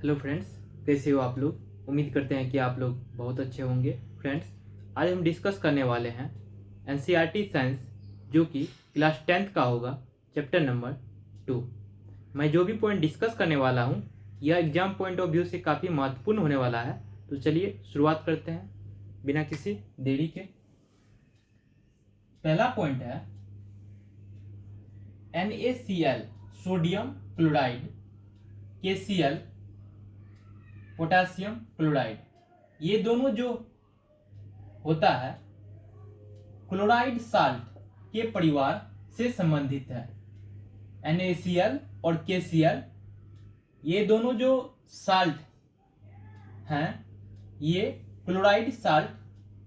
Hello friends, कैसे हो आप लोग। उम्मीद करते हैं कि आप लोग बहुत अच्छे होंगे। फ्रेंड्स, आज हम डिस्कस करने वाले हैं एनसीईआरटी साइंस, जो कि क्लास 10th का होगा, चैप्टर नंबर 2। मैं जो भी पॉइंट डिस्कस करने वाला हूँ यह एग्जाम पॉइंट ऑफ व्यू से काफ़ी महत्वपूर्ण होने वाला है। तो चलिए शुरुआत करते हैं बिना किसी देरी के। पहला पॉइंट है NaCl sodium chloride, KCl potassium chloride. ये दोनों जो होता है क्लोराइड साल्ट के परिवार से संबंधित है। NaCl और KCl ये दोनों जो साल्ट हैं ये क्लोराइड साल्ट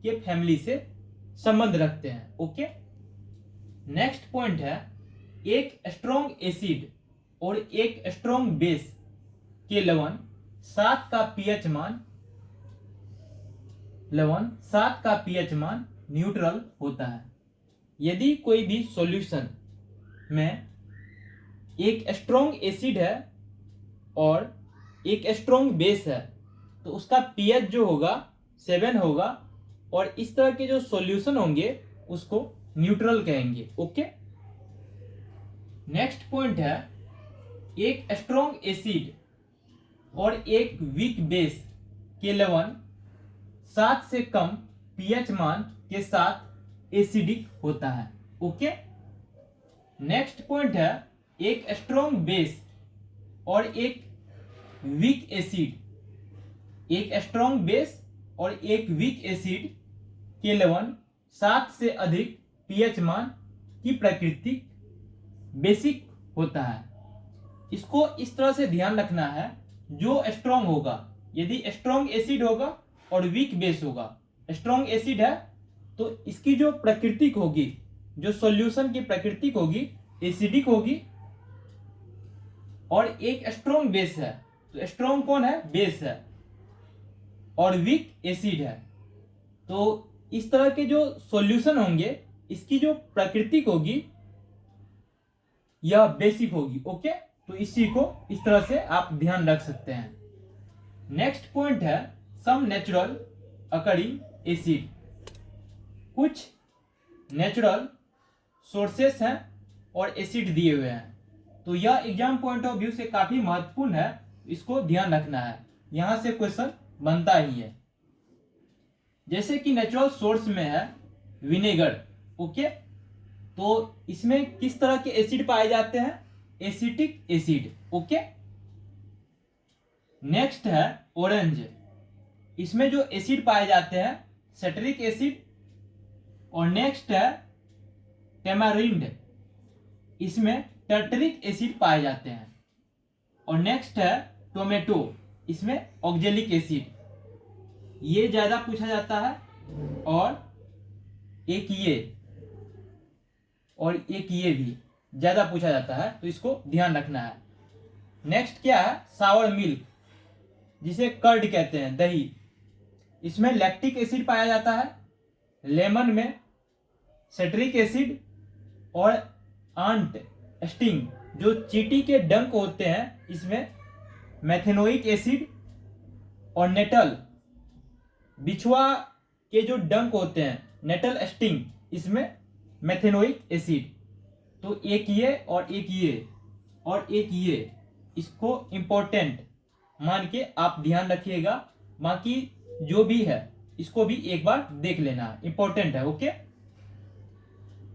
के फैमिली से संबंध रखते हैं। ओके, नेक्स्ट पॉइंट है एक स्ट्रॉन्ग एसिड और एक स्ट्रॉन्ग बेस के लवण 7 का पीएच मान न्यूट्रल होता है। यदि कोई भी सॉल्यूशन में एक स्ट्रॉन्ग एसिड है और एक स्ट्रॉन्ग बेस है तो उसका पीएच जो होगा 7 होगा, और इस तरह के जो सॉल्यूशन होंगे उसको न्यूट्रल कहेंगे। ओके, नेक्स्ट पॉइंट है एक स्ट्रॉन्ग एसिड और एक वीक बेस के लवण 7 से कम पीएच मान के साथ एसिडिक होता है। ओके, नेक्स्ट पॉइंट है एक स्ट्रॉन्ग बेस और एक वीक एसिड, एक स्ट्रॉन्ग बेस और एक वीक एसिड के लवण 7 से अधिक पीएच मान की प्रकृति बेसिक होता है। इसको इस तरह से ध्यान रखना है, जो स्ट्रॉन्ग होगा, यदि स्ट्रॉन्ग एसिड होगा और वीक बेस होगा, स्ट्रॉन्ग एसिड है तो इसकी जो प्रकृति होगी, जो सॉल्यूशन की प्रकृति होगी एसिडिक होगी, और एक स्ट्रॉन्ग बेस है तो स्ट्रॉन्ग कौन है, बेस है, और वीक एसिड है तो इस तरह के जो सॉल्यूशन होंगे इसकी जो प्रकृति होगी यह बेसिक होगी। ओके, तो इसी को इस तरह से आप ध्यान रख सकते हैं। नेक्स्ट पॉइंट है सम नेचुरल अकरिंग एसिड। कुछ नेचुरल सोर्सेस हैं और एसिड दिए हुए हैं, तो यह एग्जाम पॉइंट ऑफ व्यू से काफी महत्वपूर्ण है, इसको ध्यान रखना है, यहां से क्वेश्चन बनता ही है। जैसे कि नेचुरल सोर्स में है विनेगर। ओके, तो इसमें किस तरह के एसिड पाए जाते हैं, एसिटिक एसिड। ओके, नेक्स्ट है ऑरेंज। इसमें जो एसिड पाए जाते हैं सेट्रिक एसिड, और नेक्स्ट है टेमारिंड, इसमें टर्टरिक एसिड पाए जाते हैं, और नेक्स्ट है टोमेटो, इसमें ऑक्जेलिक एसिड। ये ज्यादा पूछा जाता है, और एक ये भी ज्यादा पूछा जाता है, तो इसको ध्यान रखना है। नेक्स्ट क्या है सावर मिल्क, जिसे कर्ड कहते हैं, दही। इसमें लैक्टिक एसिड पाया जाता है, लेमन में सेट्रिक एसिड, और आंट स्टिंग जो चींटी के डंक होते हैं इसमें मेथेनोइक एसिड, और नेटल बिछुआ के जो डंक होते हैं नेटल स्टिंग, इसमें मेथेनोइक एसिड। तो एक ये और एक ये और एक ये, इसको इंपॉर्टेंट मान के आप ध्यान रखिएगा, बाकी जो भी है इसको भी एक बार देख लेना है, इंपॉर्टेंट है। ओके,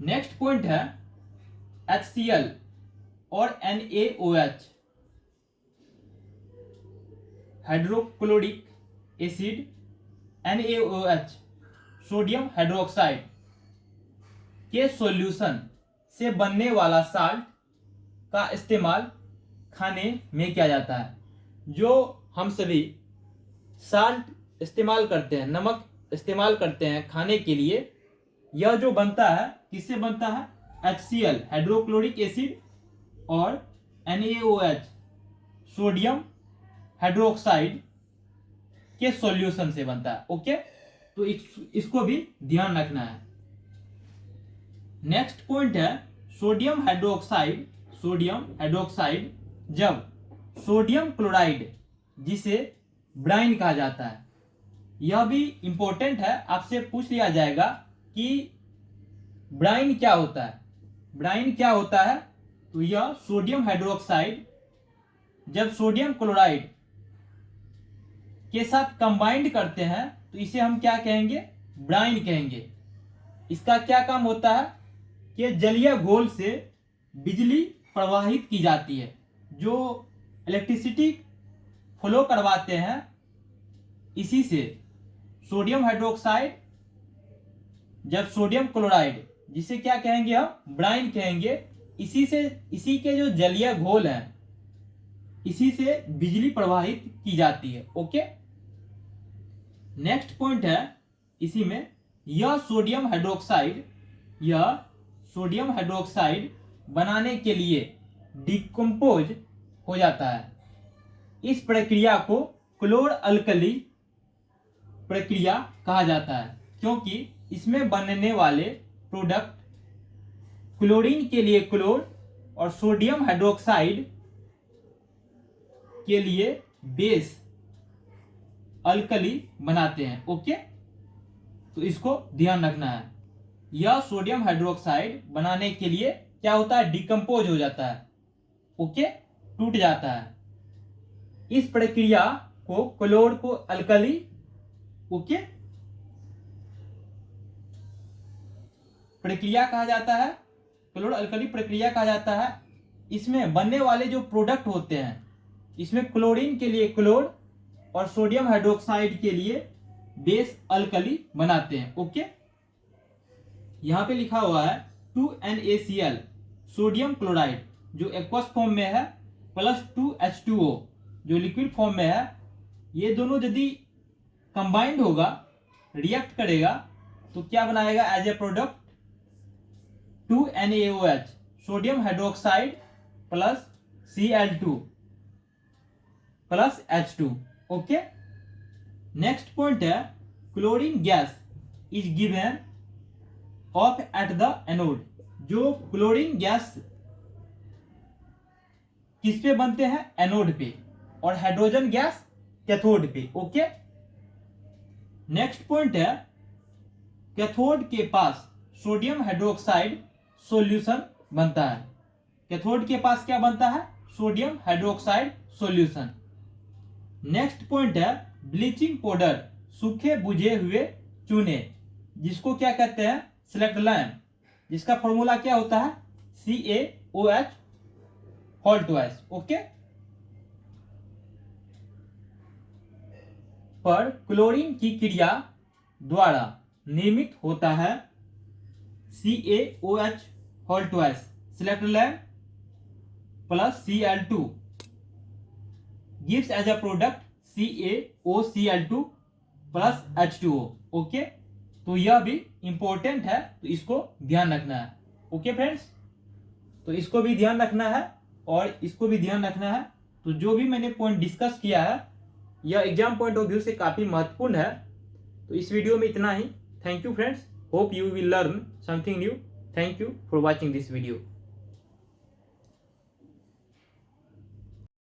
नेक्स्ट पॉइंट है HCl और NaOH, hydrochloric acid, NaOH sodium hydroxide के सॉल्यूशन से बनने वाला साल्ट का इस्तेमाल खाने में किया जाता है। जो हम सभी साल्ट इस्तेमाल करते हैं, नमक इस्तेमाल करते हैं खाने के लिए, यह जो बनता है किससे बनता है, HCl हाइड्रोक्लोरिक एसिड और NaOH सोडियम हाइड्रोक्साइड के सॉल्यूशन से बनता है। ओके, तो इसको भी ध्यान रखना है। नेक्स्ट पॉइंट है सोडियम हाइड्रोक्साइड जब सोडियम क्लोराइड जिसे ब्राइन कहा जाता है। यह भी इंपॉर्टेंट है, आपसे पूछ लिया जाएगा कि ब्राइन क्या होता है। ब्राइन क्या होता है? तो यह सोडियम हाइड्रोक्साइड जब सोडियम क्लोराइड के साथ कंबाइंड करते हैं तो इसे हम क्या कहेंगे? ब्राइन कहेंगे। इसका क्या काम होता है कि जलीय घोल से बिजली प्रवाहित की जाती है। जो इलेक्ट्रिसिटी फ्लो करवाते हैं इसी से सोडियम हाइड्रोक्साइड जब सोडियम क्लोराइड, जिसे क्या कहेंगे हम? ब्राइन कहेंगे। इसी के जो जलीय घोल हैं इसी से बिजली प्रवाहित की जाती है। ओके, नेक्स्ट पॉइंट है इसी में, यह सोडियम हाइड्रोक्साइड बनाने के लिए डिकम्पोज हो जाता है। इस प्रक्रिया को क्लोर अल्कली प्रक्रिया कहा जाता है, क्योंकि इसमें बनने वाले प्रोडक्ट क्लोरीन के लिए क्लोर और सोडियम हाइड्रोक्साइड के लिए बेस अल्कली बनाते हैं। ओके, तो इसको ध्यान रखना है। यह सोडियम हाइड्रोक्साइड बनाने के लिए क्या होता है? डिकम्पोज हो जाता है। ओके, टूट जाता है। इस प्रक्रिया को क्लोर को अल्कली ओके प्रक्रिया कहा जाता है, क्लोर अल्कली प्रक्रिया कहा जाता है। इसमें बनने वाले जो प्रोडक्ट होते हैं इसमें क्लोरीन के लिए क्लोर और सोडियम हाइड्रोक्साइड के लिए बेस अल्कली बनाते हैं। ओके, यहां पे लिखा हुआ है 2NaCl सोडियम क्लोराइड जो एक्वस फॉर्म में है प्लस 2H2O जो लिक्विड फॉर्म में है। ये दोनों यदि कंबाइंड होगा, रिएक्ट करेगा तो क्या बनाएगा as a product? 2NaOH sodium hydroxide plus Cl2 plus H2। Okay, next point है chlorine gas is given off at the anode. जो क्लोरीन गैस किस पे बनते हैं? एनोड पे, और हाइड्रोजन गैस कैथोड पे। ओके, नेक्स्ट पॉइंट है कैथोड के पास सोडियम हाइड्रोक्साइड सॉल्यूशन बनता है। कैथोड के पास क्या बनता है? Sodium hydroxide solution. Next point है ब्लीचिंग पाउडर, सूखे बुझे हुए चूने, जिसको क्या कहते हैं? सिलेक्ट लैम, जिसका फॉर्मूला क्या होता है? CaOH whole twice. ओके, पर क्लोरीन की क्रिया द्वारा निर्मित होता है CaOH whole twice slaked lime plus Cl2 gives as a product CaOCl2 plus H2O। Okay, तो यह भी इंपॉर्टेंट है, तो इसको ध्यान रखना है। ओके फ्रेंड्स, तो इसको भी ध्यान रखना है और इसको भी ध्यान रखना है। तो जो भी मैंने पॉइंट डिस्कस किया है यह एग्जाम पॉइंट ऑफ व्यू से काफी महत्वपूर्ण है। तो इस वीडियो में इतना ही। Thank you friends, hope you will learn something new. Thank you for watching this video.